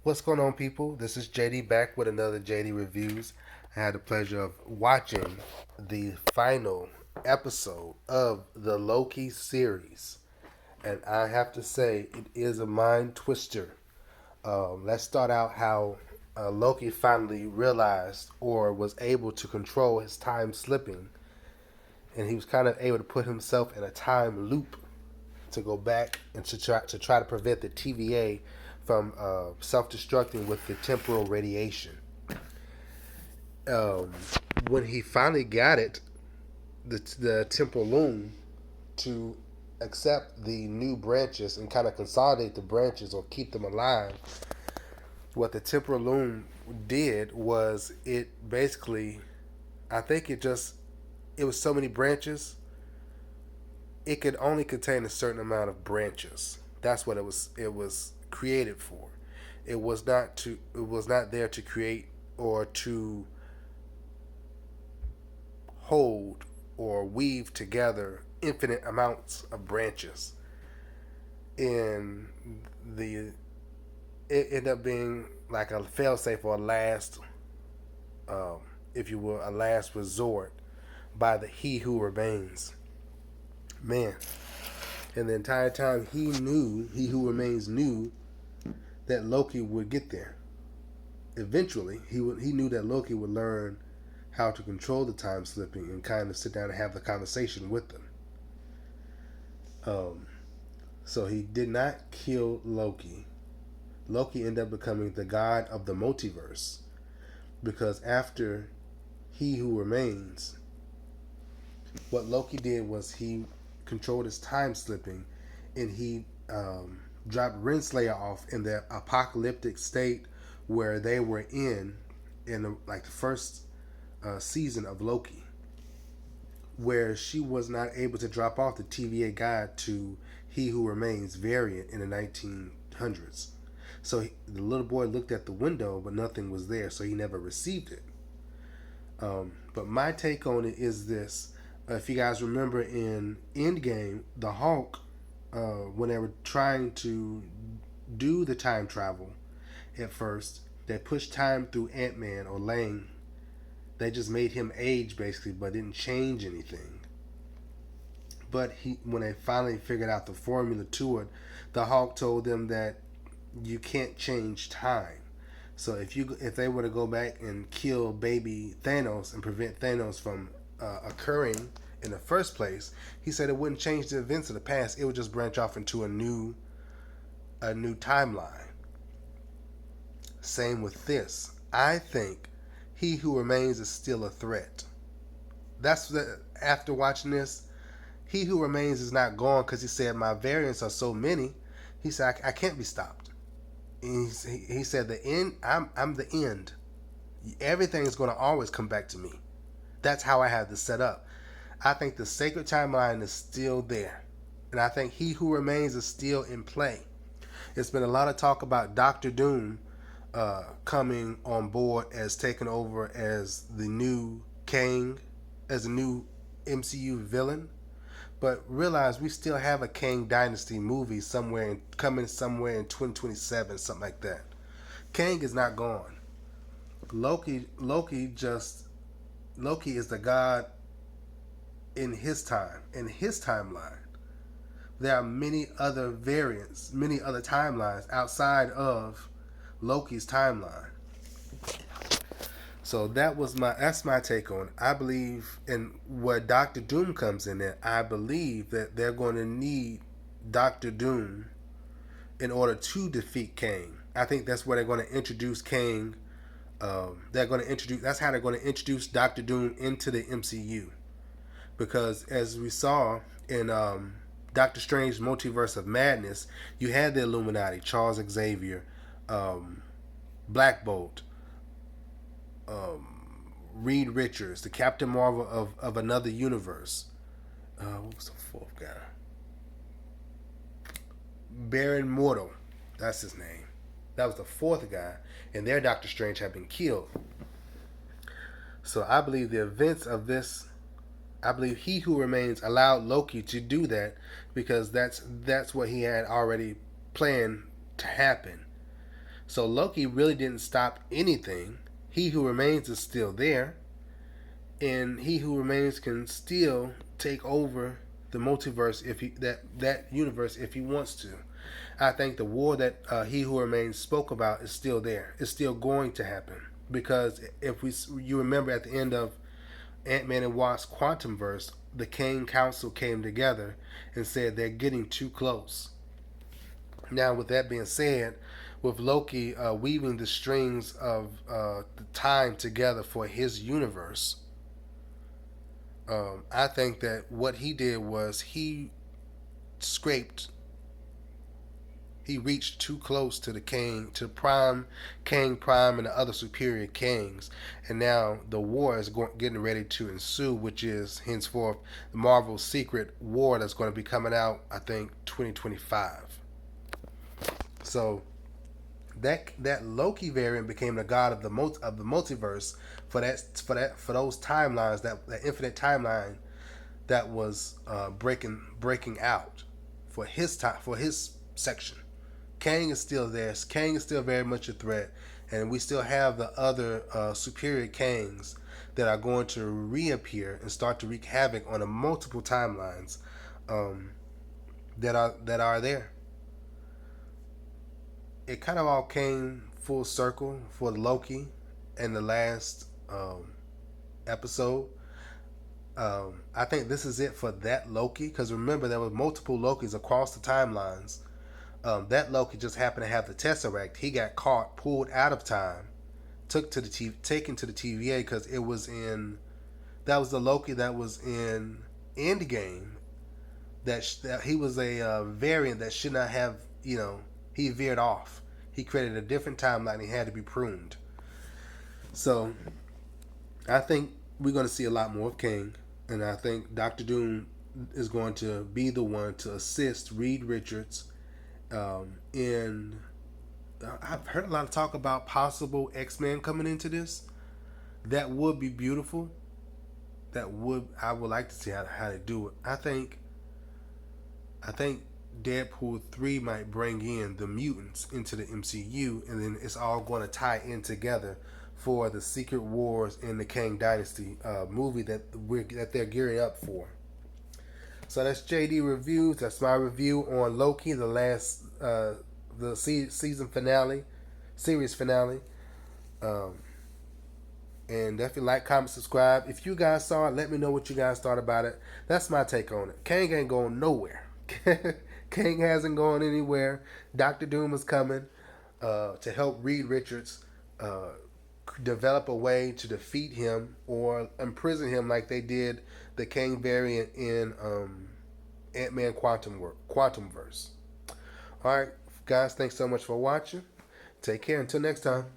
What's going on, people? This is JD back with another JD Reviews. I had the pleasure of watching the final episode of the Loki series, and I have to say, it is a mind twister. Let's start out how Loki finally realized or was able to control his time slipping, and he was kind of able to put himself in a time loop to go back and to try to prevent the TVA from self-destructing with the temporal radiation. Um, when he finally got it, the temporal loom to accept the new branches and kind of consolidate the branches or keep them alive, what the temporal loom did was it basically, I think it was so many branches, it could only contain a certain amount of branches. That's what it was created for. It was not there to create or to hold or weave together infinite amounts of branches. And the it ended up being like a failsafe or a last, um, if you will, a last resort by the He Who Remains. Man, and the entire time He Who Remains knew that Loki would get there. Eventually, he knew that Loki would learn how to control the time slipping and kind of sit down and have the conversation with them. Um, so he did not kill Loki. Loki ended up becoming the god of the multiverse because after He Who Remains, what Loki did was he controlled his time slipping, and he dropped Renslayer off in the apocalyptic state where they were in like the first season of Loki, where she was not able to drop off the TVA guide to He Who Remains variant in the 1900s. So the little boy looked at the window, but nothing was there, so he never received it. But my take on it is this: if you guys remember in Endgame, the Hulk, when they were trying to do the time travel, at first they pushed time through Ant-Man or Lang. They just made him age basically, but didn't change anything. But when they finally figured out the formula to it, the Hulk told them that you can't change time. So if they were to go back and kill baby Thanos and prevent Thanos from occurring in the first place, he said it wouldn't change the events of the past. It would just branch off into a new timeline. Same with this. I think He Who Remains is still a threat. After watching this, He Who Remains is not gone because he said my variants are so many. He said I can't be stopped. He said the end. I'm the end. Everything is going to always come back to me. That's how I have this set up. I think the sacred timeline is still there, and I think He Who Remains is still in play. It's been a lot of talk about Doctor Doom coming on board as taking over as the new Kang, as a new MCU villain. But realize we still have a Kang Dynasty movie coming somewhere in 2027, something like that. Kang is not gone. Loki is the god in his time, in his timeline. There are many other variants, many other timelines outside of Loki's timeline. So that's my take on it. I believe, and where Doctor Doom comes in there, I believe that they're going to need Doctor Doom in order to defeat Kang. I think that's where they're going to introduce Kang. They're going to introduce. That's how they're going to introduce Doctor Doom into the MCU. Because as we saw in Doctor Strange Multiverse of Madness, you had the Illuminati, Charles Xavier, Black Bolt, Reed Richards, the Captain Marvel of another universe. What was the fourth guy? Baron Mortal. That's his name. That was the fourth guy, and their Doctor Strange had been killed. So I believe the events of this, I believe He Who Remains allowed Loki to do that because that's what he had already planned to happen. So Loki really didn't stop anything. He Who Remains is still there, and He Who Remains can still take over the multiverse if he that universe if he wants to. I think the war that He Who Remains spoke about is still there. It's still going to happen because if you remember at the end of Ant-Man and Wasp Quantumverse, the Kang Council came together and said they're getting too close. Now, with that being said, with Loki weaving the strings of the time together for his universe, I think that what he did was scraped, he reached too close to the Kang, to Prime, Kang Prime, and the other superior Kangs, and now the war is getting ready to ensue, which is henceforth the Marvel Secret War that's going to be coming out, I think, 2025. So that Loki variant became the god of the multiverse for those timelines, that infinite timeline that was breaking out for his section. Kang is still there. Kang is still very much a threat, and we still have the other superior Kangs that are going to reappear and start to wreak havoc on the multiple timelines um, that are there. It kind of all came full circle for Loki in the last episode. I think this is it for that Loki, because remember there was multiple Lokis across the timelines. That Loki just happened to have the Tesseract. He got caught, pulled out of time, taken to the TVA because it was in. That was the Loki that was in Endgame. That he was a variant that should not have. He veered off. He created a different timeline. He had to be pruned. So I think we're going to see a lot more of Kang, and I think Doctor Doom is going to be the one to assist Reed Richards in. I've heard a lot of talk about possible X-Men coming into this. That would be beautiful. I would like to see how they do it. I think Deadpool 3 might bring in the mutants into the MCU, and then it's all going to tie in together for the Secret Wars in the Kang Dynasty movie that they're gearing up for. So that's JD Reviews. That's my review on Loki, the season finale, series finale. Um, and definitely like, comment, subscribe. If you guys saw it, let me know what you guys thought about it. That's my take on it. Kang ain't going nowhere. Kang hasn't gone anywhere. Doctor Doom is coming to help Reed Richards develop a way to defeat him or imprison him like they did the Kang variant in Ant-Man Quantumverse. All right, guys, thanks so much for watching. Take care. Until next time.